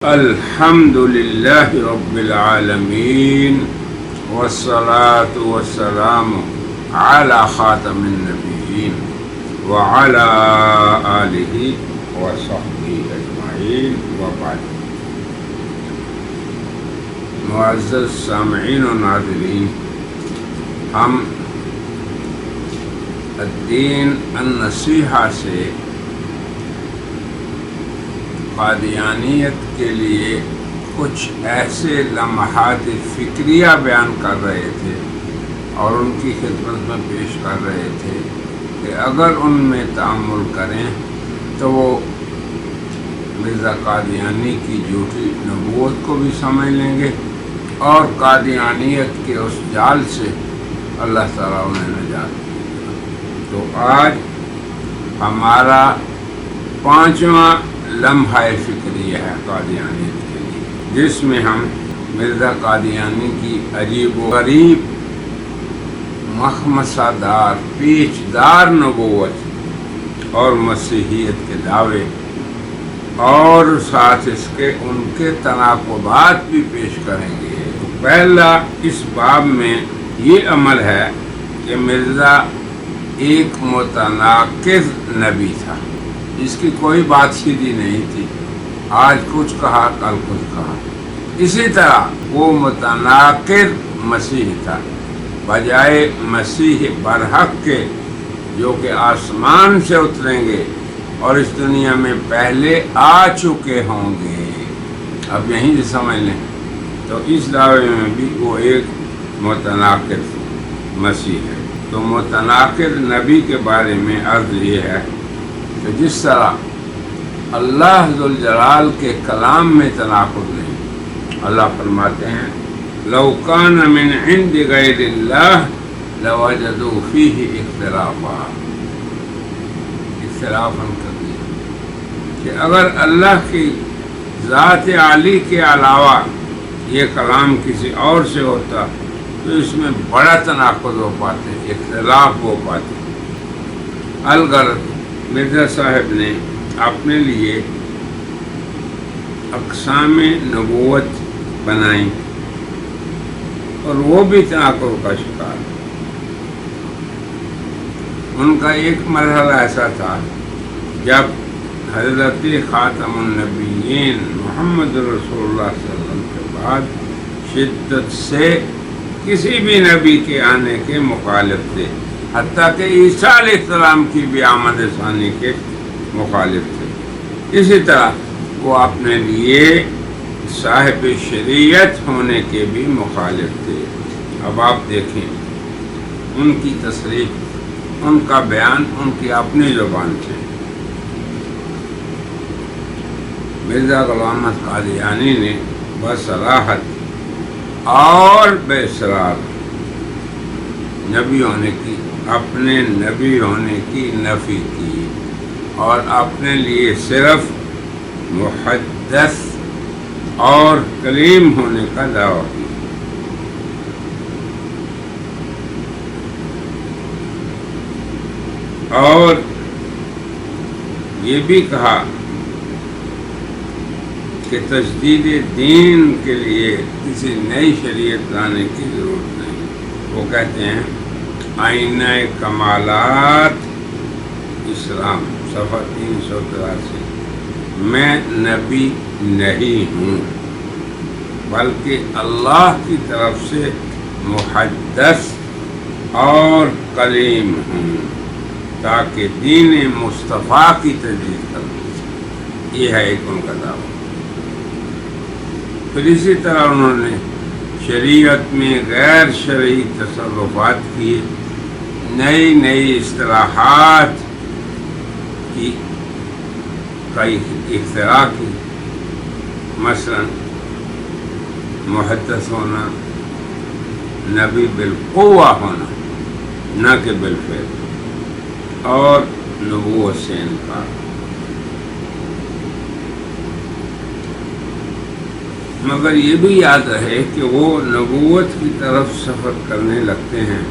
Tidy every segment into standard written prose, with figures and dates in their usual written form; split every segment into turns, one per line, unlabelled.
الحمد للہ رب العالمین والصلاة والسلام علی خاتم النبیین وعلی آلہ وصحبہ اجمعین وبعد۔ معزز سامعین و ناظرین، ہم الدین النصیحہ سے قادیانیت کے لیے کچھ ایسے لمحات فکریہ بیان کر رہے تھے اور ان کی خدمت میں پیش کر رہے تھے کہ اگر ان میں تأمل کریں تو وہ مرزا قادیانی کی جھوٹی نبوت کو بھی سمجھ لیں گے اور قادیانیت کے اس جال سے اللہ تعالیٰ انہیں نجات دے گا۔ تو آج ہمارا 5واں لمحہ فکری ہے قادیانیت کے لیے، جس میں ہم مرزا قادیانی کی عجیب و غریب مخمصہ دار پیچ دار نبوت اور مسیحیت کے دعوے اور ساتھ اس کے ان کے تناقضات بھی پیش کریں گے۔ پہلا اس باب میں یہ عمل ہے کہ مرزا ایک متناقض نبی تھا، اس کی کوئی بات سیدھی نہیں تھی، آج کچھ کہا کل کچھ کہا۔ اسی طرح وہ متناقض مسیح تھا، بجائے مسیح برحق کے جو کہ آسمان سے اتریں گے اور اس دنیا میں پہلے آ چکے ہوں گے۔ اب یہیں سے سمجھ لیں تو اس دعوے میں بھی وہ ایک متناقض مسیح ہے۔ تو متناقض نبی کے بارے میں عرض یہ ہے کہ جس طرح اللہ ذوالجلال کے کلام میں تناقض نہیں، اللہ فرماتے ہیں لو کان من عند غیر اللہ لوجدوا فیہ اختلافا کثیرا، کہ اگر اللہ کی ذات عالی کے علاوہ یہ کلام کسی اور سے ہوتا تو اس میں بڑا تناقض ہو پاتے، اختلاف ہو پاتے۔ الغرض مرزا صاحب نے اپنے لیے اقسام نبوت بنائی اور وہ بھی تناقض کا شکار۔ ان کا ایک مرحلہ ایسا تھا جب حضرت خاتم النبیین محمد رسول اللہ صلی اللہ علیہ وسلم کے بعد شدت سے کسی بھی نبی کے آنے کے مخالف تھے، حتیٰ کہ عیسیٰ علیہ السلام کی بھی آمد ثانی کے مخالف تھے۔ اسی طرح وہ اپنے لیے صاحب شریعت ہونے کے بھی مخالف تھے۔ اب آپ دیکھیں ان کی تصریح، ان کا بیان ان کی اپنی زبان سے۔ مرزا غلام احمد قادیانی نے بصراحت اور بےسرار نبی ہونے کی، اپنے نبی ہونے کی نفی کی اور اپنے لیے صرف محدث اور کلیم ہونے کا دعویٰ کیا۔ اور یہ بھی کہا کہ تجدید دین کے لیے کسی نئی شریعت لانے کی ضرورت نہیں۔ وہ کہتے ہیں آئینہ کمالات اسلام صفحہ 383، میں نبی نہیں ہوں بلکہ اللہ کی طرف سے محدث اور کلیم ہوں تاکہ دین مصطفیٰ کی تجدید کروں۔ یہ ہے ایک ان کا دعویٰ۔ پھر اسی طرح انہوں نے شریعت میں غیر شرعی تصرفات کیے، نئی نئی اصطلاحات کی اختراع کی، مثلا محدث ہونا، نبی بالقوہ ہونا نہ کہ بالفعل، اور نبوت سے انکار۔ مگر یہ بھی یاد رہے کہ وہ نبوت کی طرف سفر کرنے لگتے ہیں،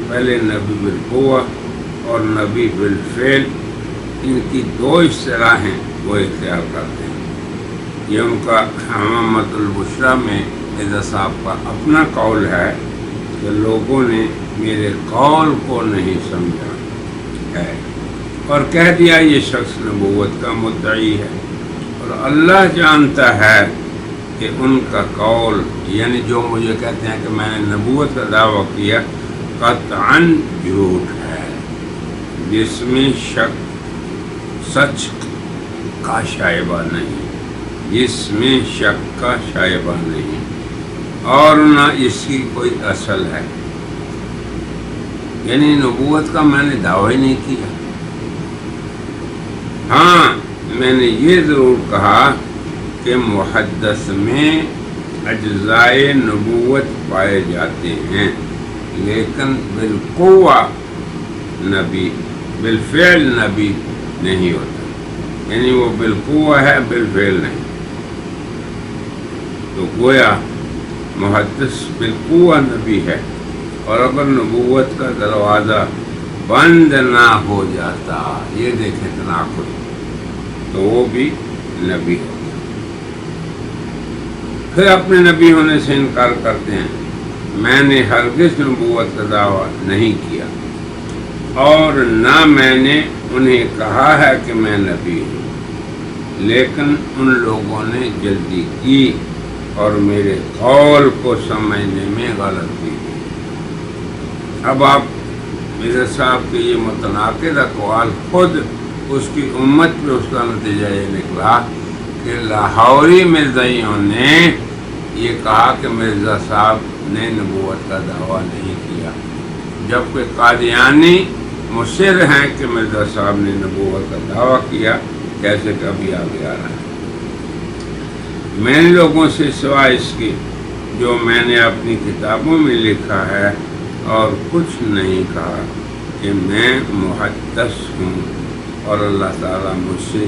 پہلے نبی بالقوہ اور نبی بالفعل، ان کی دو اصطلاحیں وہ اختیار کرتے ہیں۔ یہ ان کا حمامۃ البشریٰ میں مرزا صاحب کا اپنا قول ہے کہ لوگوں نے میرے قول کو نہیں سمجھا ہے اور کہہ دیا یہ شخص نبوت کا مدعی ہے، اور اللہ جانتا ہے کہ ان کا قول، یعنی جو مجھے کہتے ہیں کہ میں نے نبوت کا دعویٰ کیا، قطعاً جھوٹ ہے، جس میں شک سچ کا شائبہ نہیں، جس میں شک کا شائبہ نہیں، اور نہ اس کی کوئی اصل ہے۔ یعنی نبوت کا میں نے دعویٰ ہی نہیں کیا۔ ہاں، میں نے یہ ضرور کہا کہ محدث میں اجزائے نبوت پائے جاتے ہیں، لیکن بالقوہ نبی، بالفعل نبی نہیں ہوتا، یعنی وہ بالقوہ ہے، بالفعل نہیں۔ تو گویا محدث بالقوہ نبی ہے، اور اگر نبوت کا دروازہ بند نہ ہو جاتا، یہ دیکھیں تناقض، تو وہ بھی نبی ہوتا۔ پھر اپنے نبی ہونے سے انکار کرتے ہیں۔ میں نے ہرگز نبوت کا دعویٰ نہیں کیا، اور نہ میں نے انہیں کہا ہے کہ میں نبی ہوں، لیکن ان لوگوں نے جلدی کی اور میرے قول کو سمجھنے میں غلطی کی۔ اب آپ مرزا صاحب کے یہ متناقض اقوال، خود اس کی امت پہ اس کا نتیجہ یہ نکلا کہ لاہوری مرزائیوں نے یہ کہا کہ مرزا صاحب نے نبوت کا دعویٰ نہیں کیا، جبکہ قادیانی مصر ہیں کہ مرزا صاحب نے نبوت کا دعویٰ کیا، کیسے کبھی آگے آ رہا ہے۔ میں نے لوگوں سے سوائے اس کی جو میں نے اپنی کتابوں میں لکھا ہے اور کچھ نہیں کہا کہ میں محدث ہوں، اور اللہ تعالیٰ مجھ سے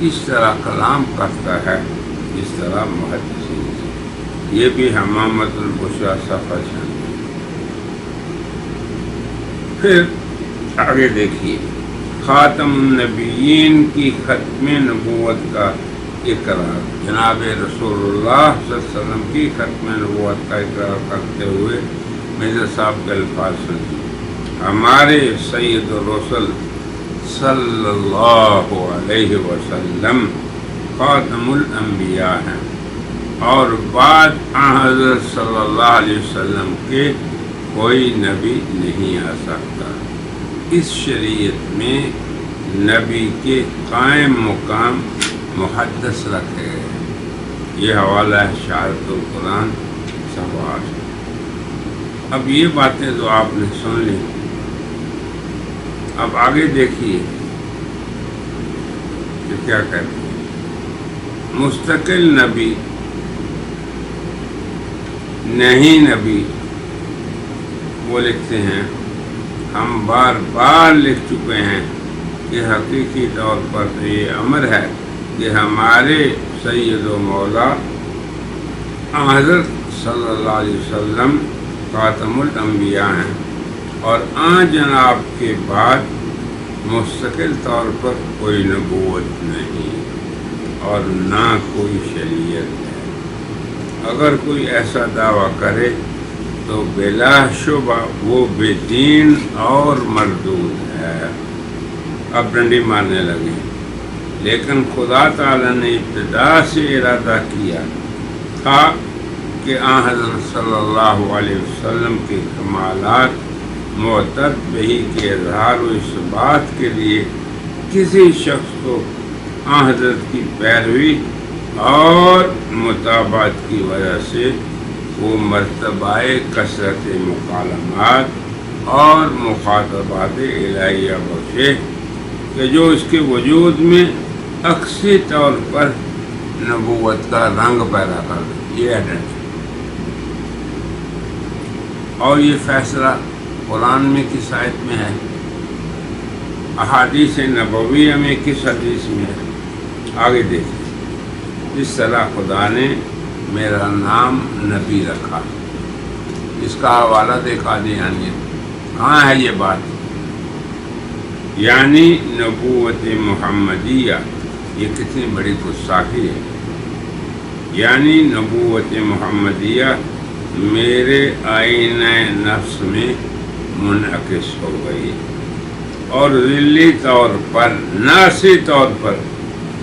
اس طرح کلام کرتا ہے جس طرح محدثین سے۔ یہ بھی حمامۃ البشریٰ صفحہ 96۔ پھر آگے دیکھیے، خاتم النبیین کی ختم نبوت کا اقرار، جناب رسول اللہ صلی اللہ علیہ وسلم کی ختم نبوت کا اقرار کرتے ہوئے مرزا صاحب کے الفاظ سنیے۔ ہمارے سید الرسل صلی اللہ علیہ وسلم خاتم الانبیاء ہیں، اور بعد حضرت صلی اللہ علیہ وسلم کے کوئی نبی نہیں آ سکتا۔ اس شریعت میں نبی کے قائم مقام محدث رکھے گئے۔ یہ حوالہ ہے شہادت القرآن صفحہ 8۔ اب یہ باتیں تو آپ نے سن لی، اب آگے دیکھیے کہ کیا کہتے ہیں۔ مستقل نبی نہیں نبی، وہ لکھتے ہیں، ہم بار بار لکھ چکے ہیں کہ حقیقی طور پر یہ امر ہے کہ ہمارے سید و مولا حضرت صلی اللہ علیہ وسلم خاتم الانبیاء ہیں، اور آن جناب کے بعد مستقل طور پر کوئی نبوت نہیں اور نہ کوئی شریعت ہے۔ اگر کوئی ایسا دعویٰ کرے تو بلا شبہ وہ بے دین اور مردود ہے۔ اب ڈنڈی مارنے لگے، لیکن خدا تعالیٰ نے ابتدا سے ارادہ کیا تھا کہ آن حضرت صلی اللہ علیہ وسلم کے کمالات معتد بہی کے اظہار و اس بات کے لیے کسی شخص کو آن حضرت کی پیروی اور مطابعت کی وجہ سے وہ مرتبہ کثرت مکالمات اور مخاطبات الہیہ بخشے کہ جو اس کے وجود میں عکسی طور پر نبوت کا رنگ پیدا کر دے۔ یہ ایڈنٹ، اور یہ فیصلہ قرآن میں کس آیت میں ہے، احادیث نبویہ میں کس حدیث میں ہے، آگے دیکھیں۔ اس طرح خدا نے میرا نام نبی رکھا، اس کا حوالہ دیکھا دیانیت، کہاں ہے یہ بات؟ یعنی نبوت محمدیہ، یہ کتنی بڑی گستاخی ہے یعنی نبوت محمدیہ میرے آئینہ نفس میں منعکس ہو گئی، اور ذلی طور پر ناسی طور پر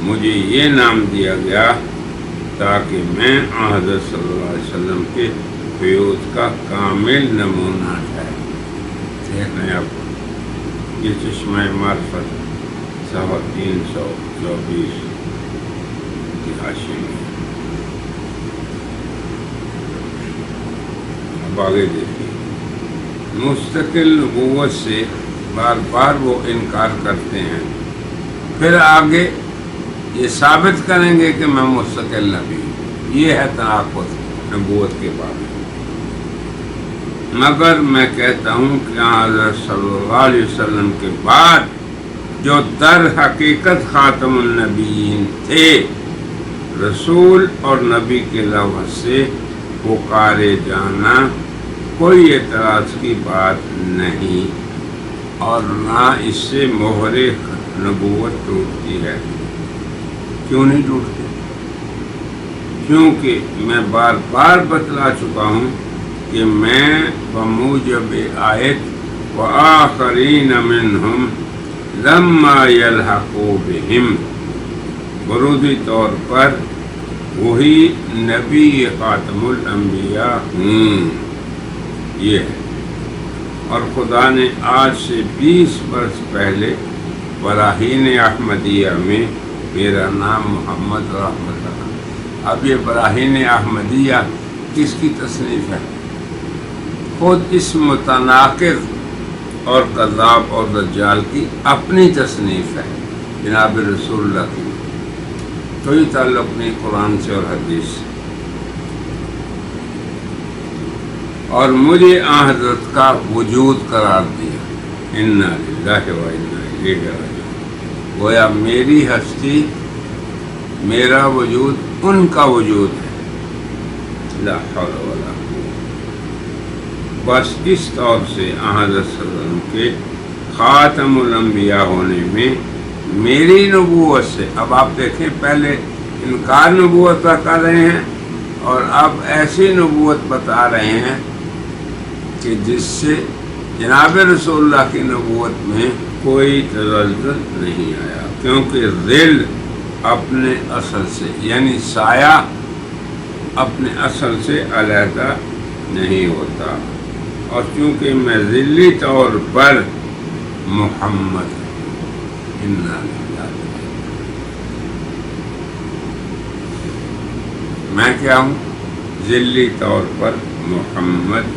مجھے یہ نام دیا گیا تاکہ میں حضرت صلی اللہ علیہ وسلم کے فیوز کا کامل نمونہ ٹھہروں۔ دیکھ رہے ہیں آپ، یہ چشمہ معرفت صفحہ 324 کی حاشیے میں۔ اب آگے دیکھیے، مستقل نبوت سے بار بار وہ انکار کرتے ہیں، پھر آگے یہ ثابت کریں گے کہ میں مستقل نبی ہوں۔ یہ ہے تناقض نبوت کے بارے میں۔ مگر میں کہتا ہوں کہ حضرت صلی اللہ علیہ وسلم کے بعد جو در حقیقت خاتم النبیین تھے، رسول اور نبی کے لفظ سے پکارے جانا کوئی اعتراض کی بات نہیں، اور نہ اس سے مہر نبوت ٹوٹتی ہے۔ کیوں نہیں ٹوٹتی؟ کیونکہ میں بار بار بتلا چکا ہوں کہ میں بموجب آیت وآخرین منہم لما یلحقوا بہم، بروزی طور پر وہی نبی خاتم الانبیاء ہوں، یہ ہے۔ اور خدا نے آج سے 20 برس پہلے براہین احمدیہ میں میرا نام محمد رحمت اللہ۔ اب یہ براہین احمدیہ کس کی تصنیف ہے؟ خود اس متناقض اور کذاب اور دجال کی اپنی تصنیف ہے، جناب رسول اللہ کی، کوئی تعلق نہیں قرآن سے اور حدیث سے۔ اور مجھے حضرت کا وجود قرار دیا، انا للہ و انا الیہ راجعون، گویا میری ہستی، میرا وجود ان کا وجود ہے، لا حول ولا قوة۔ بس اس طور سے حضرت صلی اللہ علیہ وسلم کے خاتم الانبیاء ہونے میں میری نبوت سے، اب آپ دیکھیں پہلے انکار نبوت کا کر رہے ہیں اور اب ایسی نبوت بتا رہے ہیں کہ جس سے جناب رسول اللہ کی نبوت میں کوئی تزلزل نہیں آیا، کیونکہ ذل اپنے اصل سے، یعنی سایہ اپنے اصل سے علیحدہ نہیں ہوتا، اور چونکہ میں ذلی طور پر محمد میں کیا ہوں؟ ذلی طور پر محمد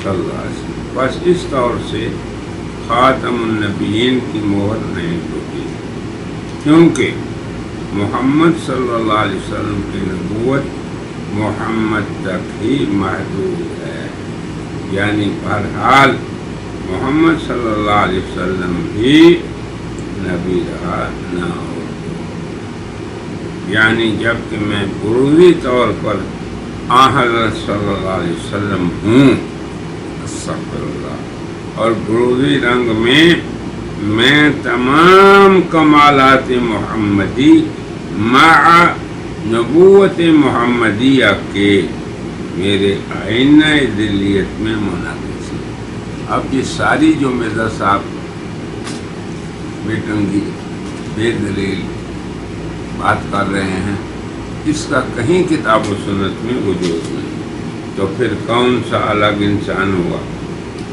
صلی اللہ علیہ وسلم۔ بس اس طور سے خاتم النبیین کی مہر نہیں ٹوٹی، کیونکہ محمد صلی اللہ علیہ وسلم کی نبوت محمد تک ہی محدود ہے، یعنی بہرحال محمد صلی اللہ علیہ وسلم ہی نبی رہا نہ ہو، یعنی جب کہ میں بروزی طور پر حضرت صلی اللہ علیہ وسلم ہوں، استغفر اللہ، اور بروزی رنگ میں تمام کمالات محمدی مع نبوت محمدیہ کے میرے آئینہ ذلیت میں منعکس ہے۔ اب یہ ساری جو مرزا صاحب بیٹنگی بے دلیل بات کر رہے ہیں، اس کا کہیں کتاب و سنت میں وجود نہیں، تو پھر کون سا الگ انسان ہوا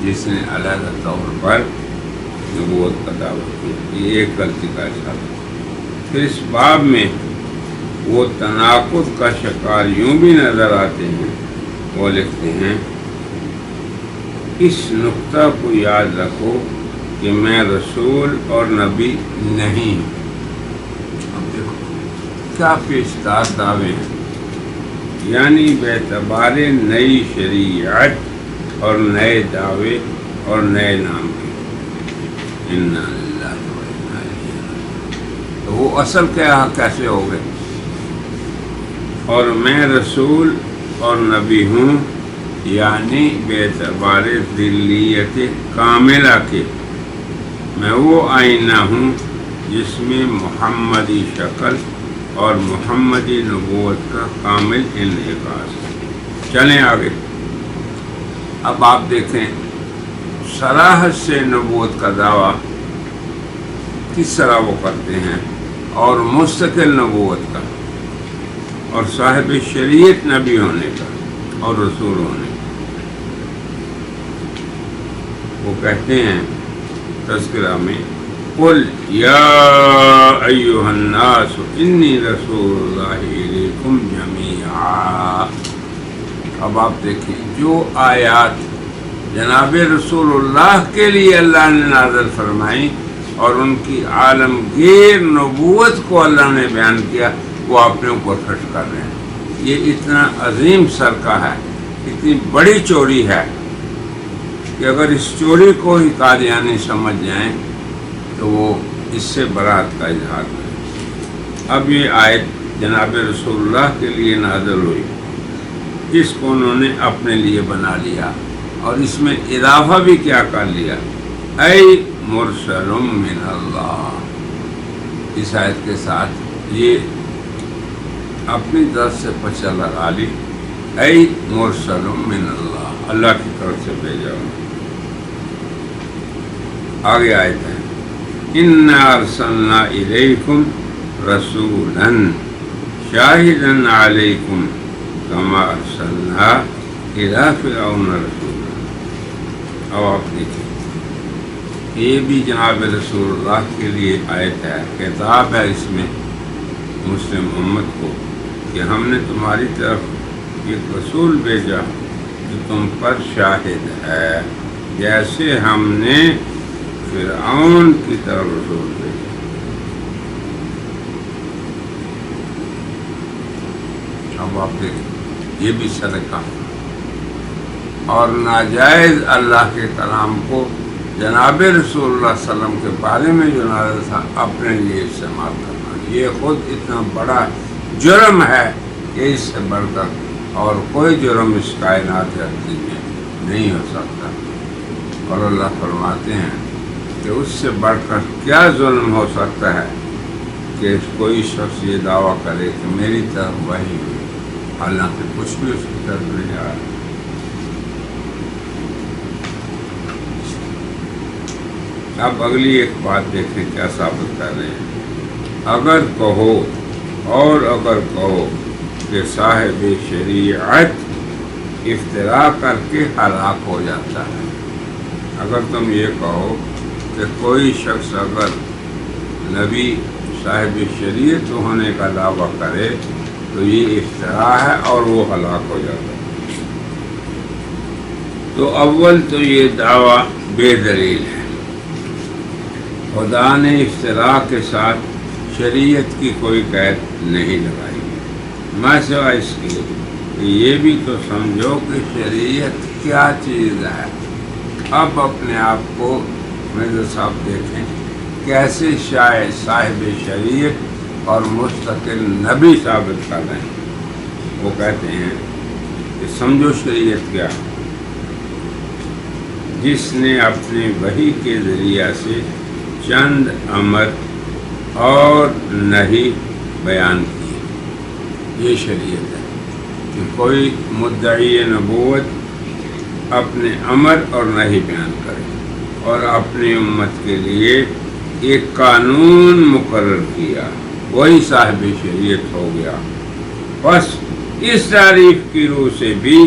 جس نے علیحدہ طور پر نبوت کا دعویٰ کیا؟ یہ ایک غلطی کا حساب۔ پھر اس باب میں وہ تناقض کا شکار یوں بھی نظر آتے ہیں، وہ لکھتے ہیں، اس نقطہ کو یاد رکھو کہ میں رسول اور نبی نہیں ہوں۔ اب دیکھو کیا پیشتاز دعوے ہیں، یعنی باعتبار نئی شریعت اور نئے دعوے اور نئے نام کے، انا للہ و انا الیہ راجعون۔ تو وہ اصل کیا کیسے ہو گئے؟ اور میں رسول اور نبی ہوں، یعنی باعتبار ذلیت کاملہ کے میں وہ آئینہ ہوں جس میں محمدی شکل اور محمدی نبوت کا کامل انعکاس ہے۔ چلیں آگے۔ اب آپ دیکھیں صراحت سے نبوت کا دعویٰ کس طرح وہ کرتے ہیں، اور مستقل نبوت کا، اور صاحب شریعت نبی ہونے کا اور رسول ہونے کا۔ وہ کہتے ہیں تذکرہ میں، قل یا ایھا الناس انی رسول اللہ الیکم جمیعا۔ اب آپ دیکھیں جو آیات جناب رسول اللہ کے لیے اللہ نے نازل فرمائی اور ان کی عالمگیر نبوت کو اللہ نے بیان کیا، وہ اپنے اوپر خرچ کر رہے ہیں۔ یہ اتنا عظیم سرقہ ہے، اتنی بڑی چوری ہے کہ اگر اس چوری کو ہی قادیانی سمجھ جائیں تو وہ اس سے برات کا اظہار کریں۔ اب یہ آیت جناب رسول اللہ کے لیے نازل ہوئی، جس کو انہوں نے اپنے لیے بنا لیا، اور اس میں اضافہ بھی کیا کر لیا، اے مرسل من اللہ۔ اس آیت کے ساتھ یہ اپنی طرف سے پچھا لگا لی، اے مرسل من اللہ، اللہ کی طرف سے بھیجا ہوا۔ آگے آیت ہے، اِنَّا أَرْسَلْنَا إِلَيْكُمْ رَسُولًا شَاهِدًا عَلَيْكُمْ كَمَا أَرْسَلْنَا إِلَىٰ فِرْعَوْنَ رَسُولًا۔ اب آپ دیکھیں یہ بھی جناب رسول اللہ کے لیے آیت ہے، خطاب ہے اس میں مسلم امت کو کہ ہم نے تمہاری طرف ایک رسول بھیجا جو تم پر شاہد ہے، جیسے ہم نے فرعون کی طرف رسول بھیجا۔ اب آپ دیکھیں یہ بھی صدقہ اور ناجائز اللہ کے کلام کو جناب رسول اللہ صلی اللہ علیہ وسلم کے بارے میں جو نازل تھا اپنے لیے استعمال کرنا، یہ خود اتنا بڑا جرم ہے کہ اس سے بڑھ کر اور کوئی جرم اس کائنات ہستی میں نہیں ہو سکتا۔ اور اللہ فرماتے ہیں کہ اس سے بڑھ کر کیا ظلم ہو سکتا ہے کہ کوئی شخص یہ دعویٰ کرے کہ میری طرف وحی ہوئی، حالانکہ کچھ بھی اس کی طرف نہیں آیا۔ اب اگلی ایک بات دیکھیں کیا ثابت کر رہے ہیں، اگر کہو کہ صاحب شریعت افترا کر کے ہلاک ہو جاتا ہے، اگر تم یہ کہو کہ کوئی شخص اگر نبی صاحب شریعت ہونے کا دعویٰ کرے تو یہ افترا ہے اور وہ ہلاک ہو جاتا ہے، تو اول تو یہ دعویٰ بے دلیل ہے۔ خدا نے افترا کے ساتھ شریعت کی کوئی قید نہیں لگائی، میں سوائے اس کے کہ یہ بھی تو سمجھو کہ شریعت کیا چیز ہے۔ اب اپنے آپ کو مرزا صاحب دیکھیں کیسے صاحب شریعت اور مستقل نبی ثابت کر رہے ہیں۔ وہ کہتے ہیں کہ سمجھو شریعت کیا، جس نے اپنے وحی کے ذریعہ سے چند امر اور نہی بیان کی، یہ شریعت ہے کہ کوئی مدعی نبوت اپنے امر اور نہی بیان کرے اور اپنی امت کے لیے ایک قانون مقرر کیا، وہی صاحب شریعت ہو گیا۔ بس اس تعریف کی روح سے بھی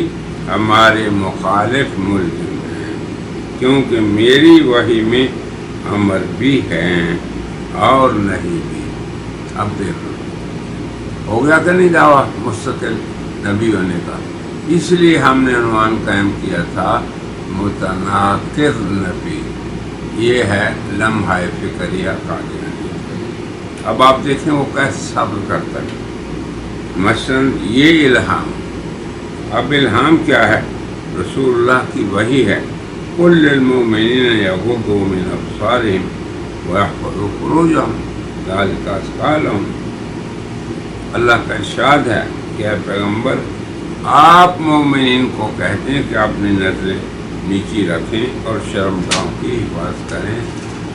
ہمارے مخالف ملزم ہیں، کیونکہ میری وحی میں امر بھی ہیں اور نہیں بھی۔ اب دیکھو ہو گیا کہ نہیں دعویٰ مستقل نبی ہونے کا؟ اس لیے ہم نے عنوان قائم کیا تھا متناقض نبی، یہ ہے لمحہ فکریہ قادیانی۔ اب آپ دیکھیں وہ کیسے ثابت کرتا ہے، مثلا یہ الہام، اب الہام کیا ہے؟ رسول اللہ کی وحی ہے، قل للمؤمنین یغضوا من ابصارہم ویحفظوا فروجہم ذلک ازکی لہم۔ اللہ کا ارشاد ہے کہ اے پیغمبر آپ مومنین کو کہتے ہیں کہ اپنی نظریں نیچی رکھیں اور شرمگاہوں کی حفاظت کریں،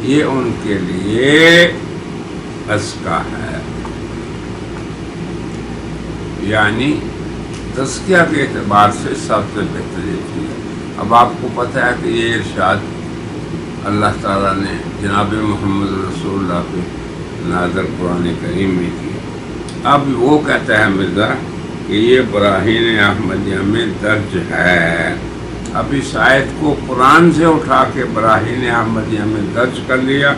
یہ ان کے لیے ازکی ہے۔ یعنی تزکیہ کے اعتبار سے سب سے بہتر یہ چیز ہے۔ اب آپ کو پتہ ہے کہ یہ ارشاد اللہ تعالیٰ نے جناب محمد رسول اللہ پہ نازل قرآن کریم میں کیا۔ اب وہ کہتا ہے مرزا کہ یہ براہین احمدیہ میں درج ہے۔ اب اس آیت کو قرآن سے اٹھا کے براہین احمدیہ میں درج کر لیا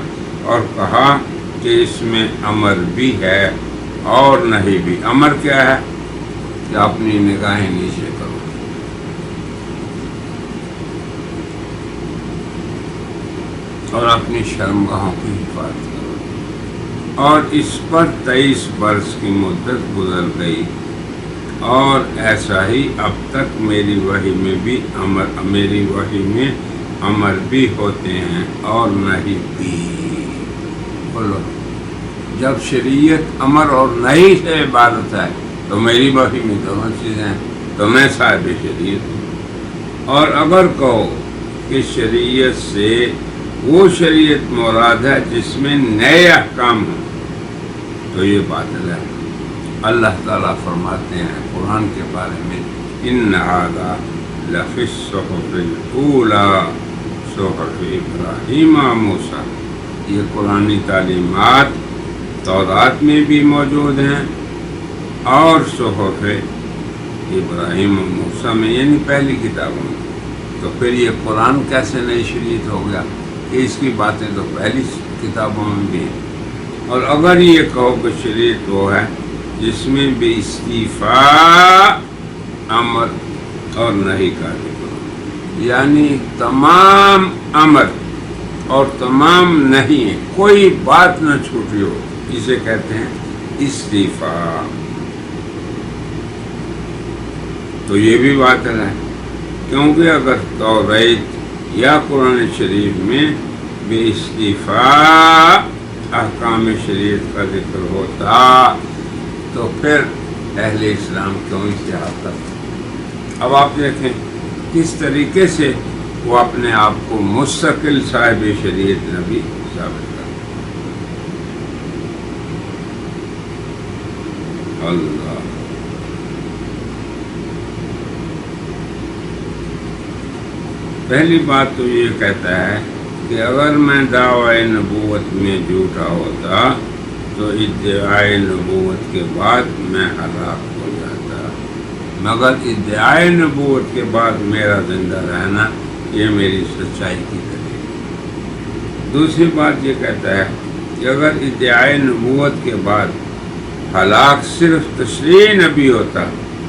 اور کہا کہ اس میں امر بھی ہے اور نہیں بھی۔ امر کیا ہے کہ اپنی نگاہیں نیچے کرو، اور اپنی شرمگاہوں کی حفاظت کرو، اور اس پر 23 برس کی مدت گزر گئی، اور ایسا ہی اب تک میری وحی میں امر بھی ہوتے ہیں اور نہیں بھی۔ بولو، جب شریعت امر اور نہیں سے عبارت ہے تو میری وحی میں دونوں چیزیں ہیں، تو میں صاحب شریعت ہوں۔ اور اگر کہو کہ شریعت سے وہ شریعت مراد ہے جس میں نئے احکام ہوں تو یہ باطل ہے۔ اللہ تعالیٰ فرماتے ہیں قرآن کے بارے میں، ان ھذا لفی الصحف الاولی صحف ابراہیم و موسیٰ، یہ قرآنی تعلیمات تورات میں بھی موجود ہیں اور صحف ابراہیم و موسیٰ میں، یعنی پہلی کتابوں میں۔ تو پھر یہ قرآن کیسے نئی شریعت ہو گیا کہ اس کی باتیں تو پہلی کتابوں میں بھی ہیں؟ اور اگر یہ کہو کہ شریعت وہ ہے جس میں بے استیفاء امر اور نہیں کا ذکر، یعنی تمام امر اور تمام نہیں، کوئی بات نہ چھوٹی ہو، اسے کہتے ہیں استیفاء، تو یہ بھی باطل ہے۔ کیونکہ اگر توریت یا قرآن شریف میں بے استیفاء احکام شریعت کا ذکر ہوتا تو پھر اہل اسلام کیوں اتحاد کرتے؟ اب آپ دیکھیں کس طریقے سے وہ اپنے آپ کو مستقل صاحب شریعت نبی ثابت کرتے۔ اللہ، پہلی بات تو یہ کہتا ہے کہ اگر میں دعوی نبوت میں جھوٹا ہوتا تو ادعائے نبوت کے بعد میں ہلاک ہو جاتا، مگر ادعائے نبوت کے بعد میرا زندہ رہنا یہ میری سچائی کی دلیل۔ دوسری بات یہ کہتا ہے کہ اگر ادعائے نبوت کے بعد ہلاک صرف تشریع نبی ہوتا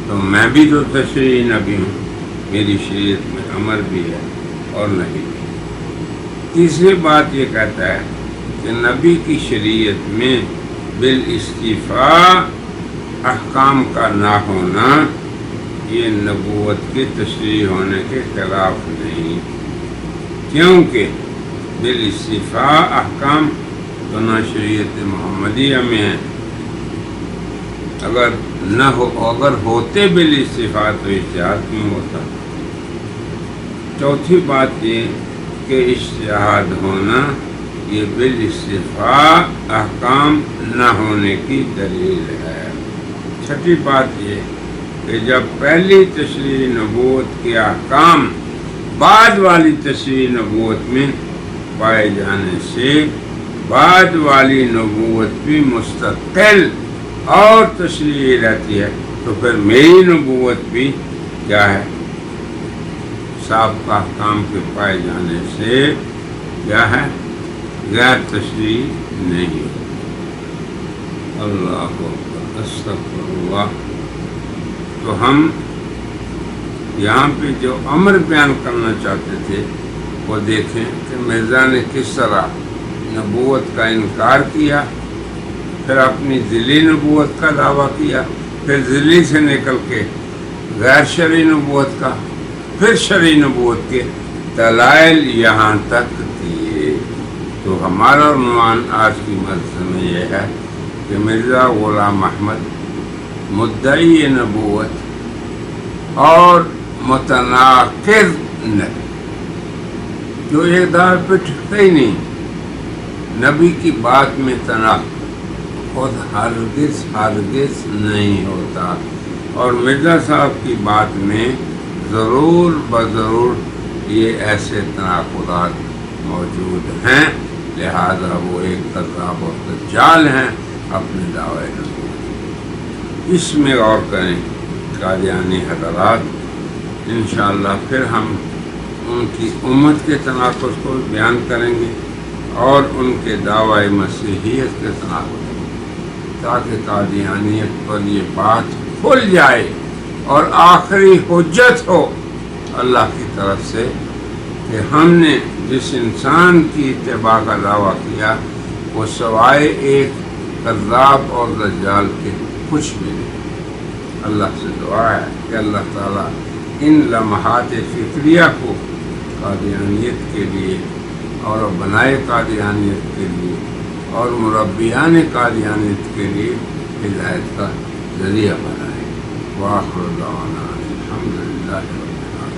تو میں بھی تو تشریع نبی ہوں، میری شریعت میں امر بھی ہے اور نہیں بھی۔ تیسری بات یہ کہتا ہے کہ نبی کی شریعت میں بالاستیفاء احکام کا نہ ہونا یہ نبوت کی تشریع ہونے کے خلاف نہیں، کیونکہ بالاستیفاء احکام تو نہ شریعت محمدیہ میں ہے، اگر ہوتے بالاستیفاء تو اجتہاد کیوں ہوتا۔ چوتھی بات یہ کہ اجتہاد ہونا یہ بالاستیفاء احکام نہ ہونے کی دلیل ہے۔ چھٹی بات یہ کہ جب پہلی تشریع نبوت کے احکام بعد والی تشریع نبوت میں پائے جانے سے بعد والی نبوت بھی مستقل اور تشریع رہتی ہے، تو پھر میری نبوت بھی کیا ہے، سابقہ احکام کے پائے جانے سے کیا ہے، غیر تشریع نہیں ہے۔ اللہ اکبر، استغفر اللہ۔ تو ہم یہاں پہ جو امر بیان کرنا چاہتے تھے وہ دیکھیں کہ مرزا نے کس طرح نبوت کا انکار کیا، پھر اپنی ذیلی نبوت کا دعویٰ کیا، پھر ذیلی سے نکل کے غیر شرعی نبوت کا، پھر شرعی نبوت کے دلائل یہاں تک دیے۔ تو ہمارا عنوان آج کی مجلس میں یہ ہے کہ مرزا غلام احمد مدعی نبوت اور متناقض نبی، جو ایک دعوے پہ ٹکتا ہی نہیں، نبی کی بات میں تناقض خود ہرگز نہیں ہوتا، اور مرزا صاحب کی بات میں ضرور بضرور یہ ایسے تناقضات موجود ہیں، لہذا وہ ایک کذاب اور دجال ہیں اپنے دعوے نبوت۔ اس میں غور کریں قادیانی حضرات، انشاءاللہ پھر ہم ان کی امت کے تناقض کو بیان کریں گے اور ان کے دعوی مسیحیت کے تناقض کو، تاکہ قادیانیت پر یہ بات کھل جائے اور آخری حجت ہو اللہ کی طرف سے کہ ہم نے جس انسان کی اتباع کا دعویٰ کیا وہ سوائے ایک کذاب اور دجال کے کچھ بھی نہیں۔ اللہ سے دعا ہے کہ اللہ تعالیٰ ان لمحات فکریہ کو قادیانیت کے لیے اور بنائے قادیانیت کے لیے اور مربیان قادیانیت کے لیے ہدایت کا ذریعہ بنائے۔ وآخر دعوانا الحمدللہ۔